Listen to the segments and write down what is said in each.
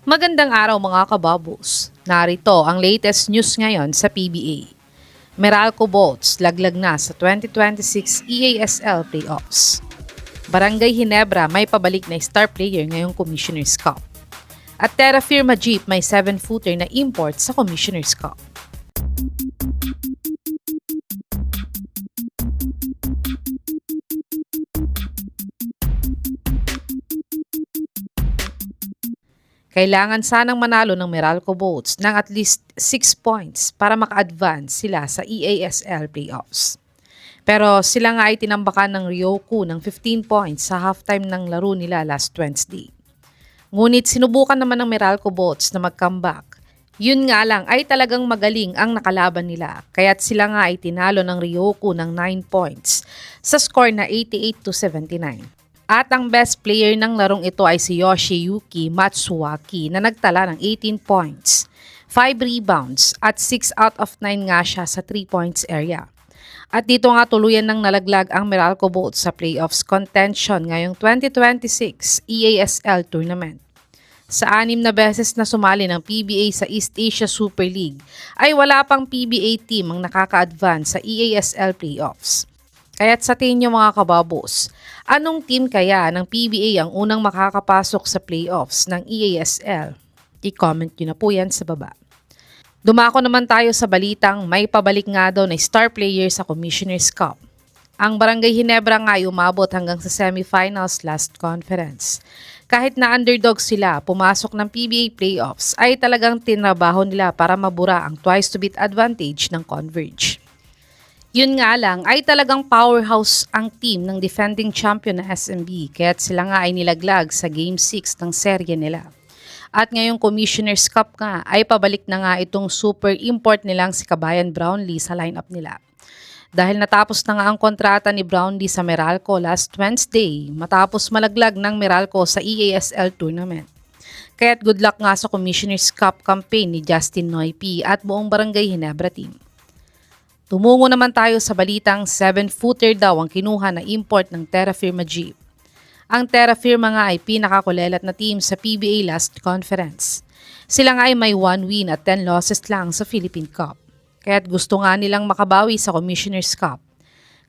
Magandang araw mga kababos. Narito ang latest news ngayon sa PBA. Meralco Bolts laglag na sa 2026 EASL Playoffs. Barangay Ginebra may pabalik na star player ngayong Commissioner's Cup. At Terra Firma Jeep may 7-footer na import sa Commissioner's Cup. Kailangan sanang manalo ng Meralco Bolts ng at least 6 points para maka-advance sila sa EASL Playoffs. Pero sila nga ay tinambakan ng Ryoku ng 15 points sa halftime ng laro nila last Wednesday. Ngunit sinubukan naman ng Meralco Bolts na mag-comeback. Yun nga lang ay talagang magaling ang nakalaban nila, kaya't sila nga ay tinalo ng Ryoku ng 9 points sa score na 88-79. At ang best player ng larong ito ay si Yoshiyuki Matsuwaki na nagtala ng 18 points, 5 rebounds at 6 out of 9 nga siya sa 3 points area. At dito nga tuluyan ng nalaglag ang Meralco Bolts sa playoffs contention ngayong 2026 EASL Tournament. Sa 6 na beses na sumali ng PBA sa East Asia Super League ay wala pang PBA team ang nakaka-advance sa EASL Playoffs. Kaya't sa tingin nyo mga kababos, anong team kaya ng PBA ang unang makakapasok sa playoffs ng EASL? I-comment nyo na po yan sa baba. Dumako naman tayo sa balitang may pabalik nga daw na star player sa Commissioner's Cup. Ang Barangay Ginebra nga ay umabot hanggang sa semifinals last conference. Kahit na underdog sila, pumasok ng PBA playoffs ay talagang tinrabaho nila para mabura ang twice-to-beat advantage ng Converge. Yun nga lang ay talagang powerhouse ang team ng defending champion na SMB kaya't sila nga ay nilaglag sa Game 6 ng serye nila. At ngayong Commissioner's Cup nga ay pabalik na nga itong super import nilang si Kabayan Brownlee sa lineup nila. Dahil natapos na nga ang kontrata ni Brownlee sa Meralco last Wednesday matapos malaglag ng Meralco sa EASL Tournament. Kaya't good luck nga sa Commissioner's Cup campaign ni Justin Noipi at buong Barangay Ginebra team. Tumungo naman tayo sa balitang 7-footer daw ang kinuha na import ng Terra Firma Jeep. Ang Terra Firma nga ay pinakakulelat na team sa PBA last conference. Sila nga ay may 1 win at 10 losses lang sa Philippine Cup. Kaya't gusto nga nilang makabawi sa Commissioner's Cup.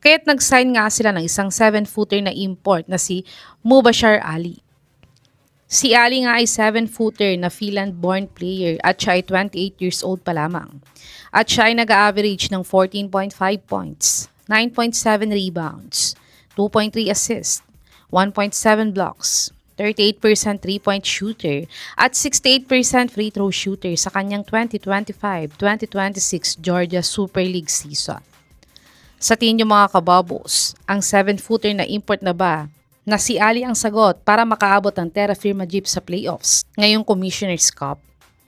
Kaya't nag-sign nga sila ng isang 7-footer na import na si Mubashar Ali. Si Ali nga ay 7-footer na Finland-born player at siya ay 28 years old pa lamang. At siya ay nag-average ng 14.5 points, 9.7 rebounds, 2.3 assists, 1.7 blocks, 38% 3-point shooter at 68% free throw shooter sa kanyang 2025-2026 Georgia Super League season. Sa tingin niyo mga kababos, ang 7-footer na import na ba na si Ali ang sagot para makaabot ang Terra Firma Jeep sa playoffs ngayong Commissioner's Cup?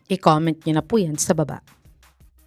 I-comment niyo na po yan sa baba.